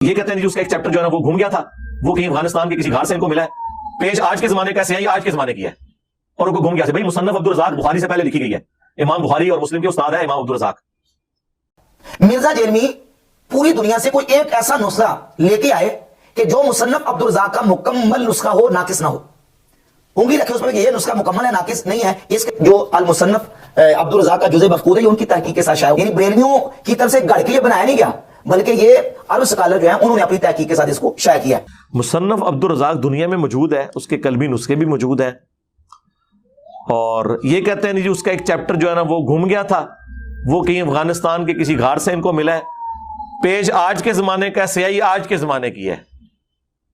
یہ کہتے ہیں اس کا ایک چیپٹر جو ہے نا وہ گھوم گیا تھا، وہ کہیں افغانستان کے کسی گھاٹ سے ان کو ملا ہے، پیج آج کے زمانے کا ہے، یہ آج کے زمانے کی ہے اور ان کو گھوم گیا سے بھائی مصنف عبدالرزاق بخاری سے پہلے لکھی گئی ہے، امام بخاری اور مسلم کے استاد ہے امام عبدالرزاق۔ مرزا جیلمی پوری دنیا سے کوئی ایک ایسا نسخہ لے کے آئے کہ جو مصنف عبدالرزاق کا مکمل نسخہ ہو، ناقص نہ ہو۔ انگلی رکھے اس پر کہ یہ نسخہ مکمل ہے، ناقص نہیں ہے۔ اس کے جو المصنف عبدالرزاق کا جزء مفقود ہے، یہ ان کی تحقیق کے ساتھ شائع ہو، یعنی بریلویوں کی طرف سے گڑھ کے یہ بنایا نہیں گیا، بلکہ یہ عرب سکالر جو ہیں انہوں نے اپنی تحقیق کے ساتھ اس کو شائع کیا ہے۔ مصنف عبدالرزاق دنیا میں موجود ہے، اس کے قلبی نسخے بھی موجود ہیں، اور یہ کہتے ہیں اس کا ایک چیپٹر جو ہے نا وہ گھوم گیا تھا، وہ کہیں افغانستان کے کسی گھاٹ سے ان کو ملا ہے، پیج آج کے زمانے کا سیاہی آج کے زمانے کی ہے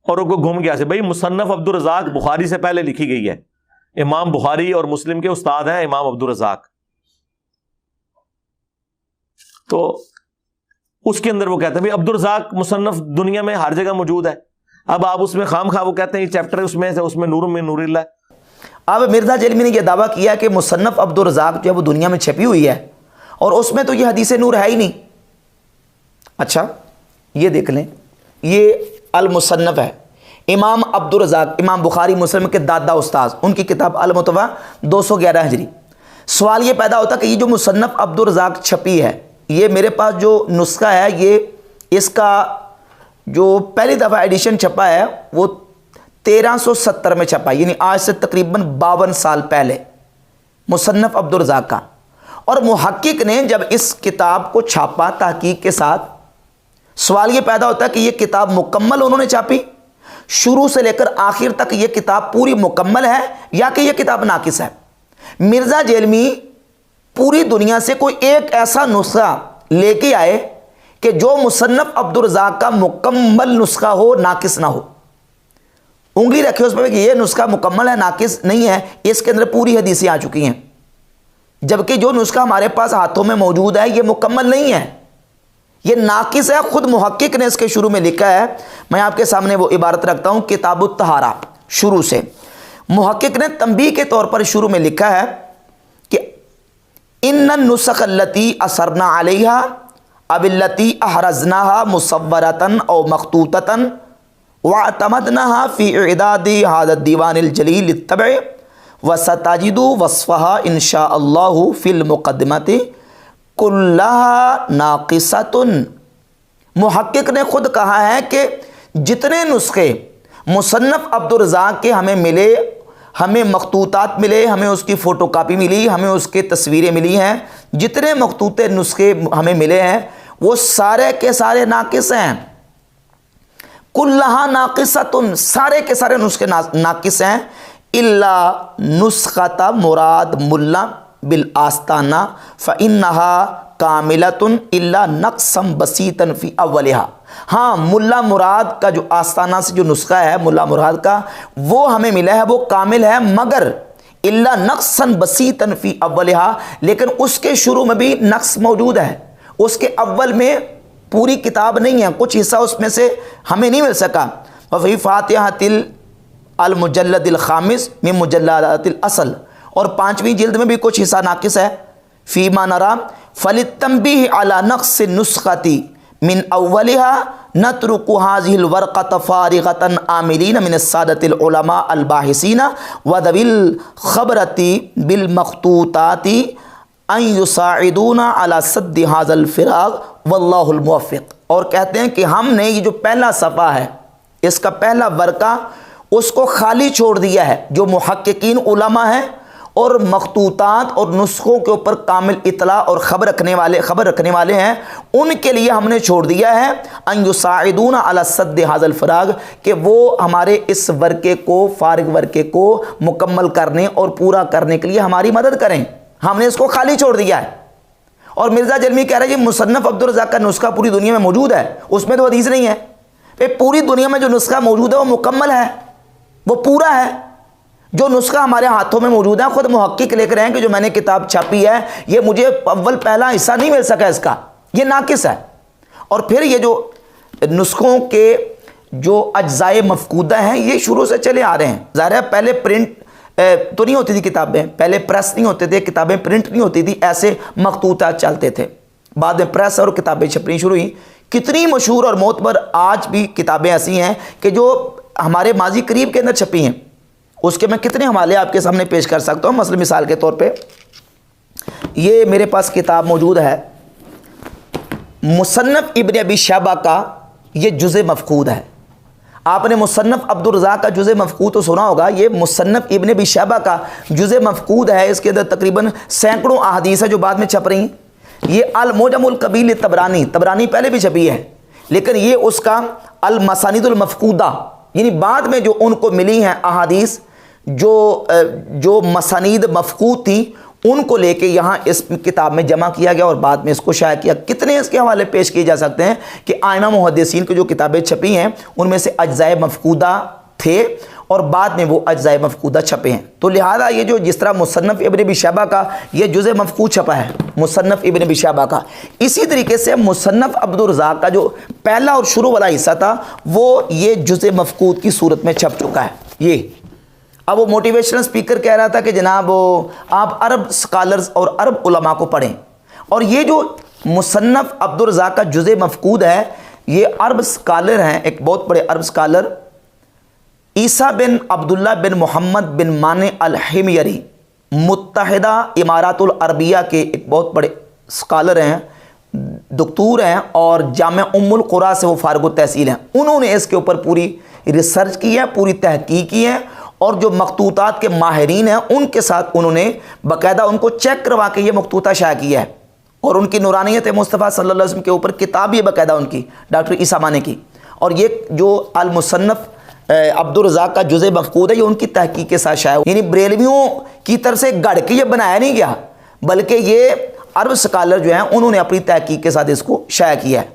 اور ان کو گھوم گیا سے بھائی مصنف عبدالرزاق بخاری سے پہلے لکھی گئی ہے، امام بخاری اور مسلم کے استاد ہیں امام عبدالرزاق۔ تو اس کے اندر وہ کہتے ہیں بھائی عبدالرزاق مصنف دنیا میں ہر جگہ موجود ہے، اب آپ اس میں خام خواہ وہ کہتے ہیں یہ چیپٹر اس میں نور اللہ ہے۔ اب مرزا جیلمی نے یہ دعویٰ کیا کہ مصنف عبدالرزاق جو ہے وہ دنیا میں چھپی ہوئی ہے اور اس میں تو یہ حدیث نور ہے ہی نہیں۔ اچھا یہ دیکھ لیں، یہ المصنف ہے، امام عبدالرزاق امام بخاری مسلم کے دادا استاذ، ان کی کتاب المتویٰ 211 ہجری۔ سوال یہ پیدا ہوتا کہ یہ جو مصنف عبدالرزاق چھپی ہے، یہ میرے پاس جو نسخہ ہے، یہ اس کا جو پہلی دفعہ ایڈیشن چھپا ہے وہ 1370 میں چھپا، یعنی آج سے تقریباً 52 سال پہلے، مصنف عبدالرزاق کا۔ اور محقق نے جب اس کتاب کو چھاپا تحقیق کے ساتھ، سوال یہ پیدا ہوتا ہے کہ یہ کتاب مکمل انہوں نے چھاپی، شروع سے لے کر آخر تک یہ کتاب پوری مکمل ہے یا کہ یہ کتاب ناقص ہے۔ مرزا جیلمی پوری دنیا سے کوئی ایک ایسا نسخہ لے کے آئے کہ جو مصنف عبدالرزاق کا مکمل نسخہ ہو، ناقص نہ ہو۔ انگلی رکھے اس پر کہ یہ نسخہ مکمل ہے، ناقص نہیں ہے، اس کے اندر پوری حدیثیں آ چکی ہیں، جبکہ جو نسخہ ہمارے پاس ہاتھوں میں موجود ہے یہ مکمل نہیں ہے، یہ ناقص ہے۔ خود محقق نے اس کے شروع میں لکھا ہے، میں آپ کے سامنے وہ عبارت رکھتا ہوں، کتاب الطہارہ شروع سے محقق نے تنبیہ کے طور پر شروع میں لکھا ہے کہ ان النسخ التي اثرنا عليها اب التي احرزناها مصورة او مخطوطة واعتمدناها في اعداد هذا الديوان الجليل للطبع وستجد وصفها ان شاء الله في المقدمة كلها ناقصة۔ محقق نے خود کہا ہے کہ جتنے نسخے مصنف عبدالرزاق کے ہمیں ملے، ہمیں مخطوطات ملے، ہمیں اس کی فوٹو کاپی ملی، ہمیں اس کے تصویریں ملی ہیں، جتنے مخطوط نسخے ہمیں ملے ہیں وہ سارے کے سارے ناقص ہیں۔ کلھا ناقصۃ، سارے کے سارے نسخے ناقص ہیں، الا نسخۃ مراد ملا بالآستانہ فإنها کاملۃ الا نقصا بسیطا فی اولها۔ ہاں ملا مراد کا جو آستانہ سے جو نسخہ ہے ملا مراد کا، وہ ہمیں ملا ہے، وہ کامل ہے، مگر الا نقصا بسیطا فی اولها، لیکن اس کے شروع میں بھی نقص موجود ہے، اس کے اول میں پوری کتاب نہیں ہے، کچھ حصہ اس میں سے ہمیں نہیں مل سکا۔ وفی فاتحۃ المجلد الخامس من مجلدات الاصل، اور 5ویں جلد میں بھی کچھ حصہ ناقص ہے۔ فیما نرا فللتنبیہ علی نقص النسخۃ من اولها نترک هذه الورقة فارغة عاملین من السادة العلماء الباحثین وذوی الخبرة بالمخطوطات ان یساعدون علی سد هذا الفراغ واللہ الموفق۔ اور کہتے ہیں کہ ہم نے یہ جو پہلا صفحہ ہے، اس کا پہلا ورقہ، اس کو خالی چھوڑ دیا ہے، جو محققین علماء ہیں اور مخطوطات اور نسخوں کے اوپر کامل اطلاع اور خبر رکھنے والے ہیں، ان کے لیے ہم نے چھوڑ دیا ہے ان یساعدون علی سد هذا الفراغ، کہ وہ ہمارے اس ورقے کو، فارغ ورقے کو مکمل کرنے اور پورا کرنے کے لیے ہماری مدد کریں، ہم نے اس کو خالی چھوڑ دیا ہے۔ اور مرزا جیلمی کہہ رہے ہیں کہ مصنف عبدالرزاق کا نسخہ پوری دنیا میں موجود ہے، اس میں تو حدیث نہیں ہے۔ پوری دنیا میں جو نسخہ موجود ہے وہ مکمل ہے، وہ پورا ہے۔ جو نسخہ ہمارے ہاتھوں میں موجود ہے، خود محقق لکھ رہے ہیں کہ جو میں نے کتاب چھاپی ہے یہ مجھے اول پہلا حصہ نہیں مل سکا، اس کا یہ ناقص ہے۔ اور پھر یہ جو نسخوں کے جو اجزائے مفقودہ ہیں یہ شروع سے چلے آ رہے ہیں۔ ظاہر ہے پہلے پرنٹ تو نہیں ہوتی تھی کتابیں، پہلے پریس نہیں ہوتے تھے، کتابیں پرنٹ نہیں ہوتی تھی، ایسے مخطوطات چلتے تھے۔ بعد میں پریس اور کتابیں چھپنی شروع ہوئی، کتنی مشہور اور معتبر آج بھی کتابیں ایسی ہیں کہ جو ہمارے ماضی قریب کے اندر چھپی ہیں، اس کے میں کتنے حوالے آپ کے سامنے پیش کر سکتا ہوں۔ مثلا مثال کے طور پہ یہ میرے پاس کتاب موجود ہے، مصنف ابن ابی شیبہ کا یہ جزء مفقود ہے۔ آپ نے مصنف عبدالرزاق کا جزء مفقود تو سنا ہوگا، یہ مصنف ابن ابی شیبہ کا جزء مفقود ہے۔ اس کے اندر تقریباً سینکڑوں احادیث ہیں جو بعد میں چھپ رہی ہیں۔ یہ المعجم الکبیر طبرانی پہلے بھی چھپی ہے، لیکن یہ اس کا المسانید المفقودہ، یعنی بعد میں جو ان کو ملی ہیں احادیث جو مسانید مفقود تھیں، ان کو لے کے یہاں اس کتاب میں جمع کیا گیا اور بعد میں اس کو شائع کیا۔ کتنے اس کے حوالے پیش کیے جا سکتے ہیں کہ آئمہ محدثین کی جو کتابیں چھپی ہیں ان میں سے اجزائے مفقودہ تھے اور بعد میں وہ اجزائے مفقودہ چھپے ہیں۔ تو لہذا یہ جو جس طرح مصنف ابن ابی شیبہ کا یہ جزء مفقود چھپا ہے، مصنف ابن ابی شیبہ کا، اسی طریقے سے مصنف عبدالرزاق کا جو پہلا اور شروع والا حصہ تھا وہ یہ جزء مفقود کی صورت میں چھپ چکا ہے۔ یہ اب وہ موٹیویشنل سپیکر کہہ رہا تھا کہ جناب آپ عرب سکالرز اور عرب علماء کو پڑھیں، اور یہ جو مصنف عبدالرزاق کا جزء مفقود ہے یہ عرب سکالر ہیں، ایک بہت بڑے عرب سکالر عیسیٰ بن عبداللہ بن محمد بن مانع الحمیری، متحدہ امارات العربیہ کے ایک بہت بڑے سکالر ہیں، دکتور ہیں، اور جامعہ ام القریٰ سے وہ فارغ التحصیل ہیں۔ انہوں نے اس کے اوپر پوری ریسرچ کی ہے، پوری تحقیق کی ہے، اور جو مخطوطات کے ماہرین ہیں ان کے ساتھ انہوں نے باقاعدہ ان کو چیک کروا کے یہ مخطوطہ شائع کیا ہے، اور ان کی نورانیت مصطفیٰ صلی اللہ علیہ وسلم کے اوپر کتاب یہ باقاعدہ ان کی ڈاکٹر عیسیٰ مانع کی، اور یہ جو المصنف عبدالرزاق کا جزء مفقود ہے یہ ان کی تحقیق کے ساتھ شائع، یعنی بریلویوں کی طرف سے گڑھ کے یہ بنایا نہیں گیا، بلکہ یہ عرب سکالر جو ہیں انہوں نے اپنی تحقیق کے ساتھ اس کو شائع کیا ہے۔